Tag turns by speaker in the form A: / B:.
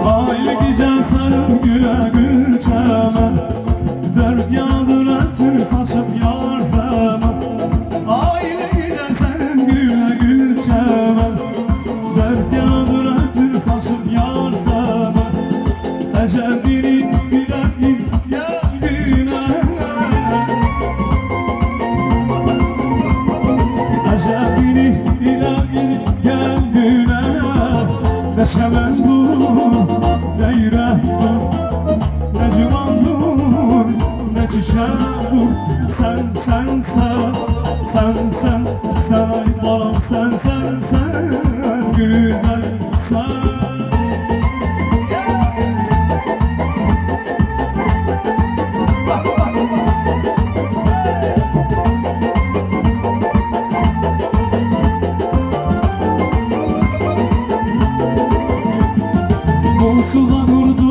A: Hayli gecen sarıp güle gül çemen, dert yağdır etir saçıp yar zaman. Hayli gecen sarıp güle gül çemen, dert yağdır etir saçıp yar zaman. Ecel biri bilekim geldiğine, ecel biri bilekim geldiğine. Ne şemen dur, ne yürek dur, ne civan dur, ne çiçek dur. Sen, sen, sen, sen, sen, sen ay balam, sen, sen, sen, güzel sen. Musuza vurdu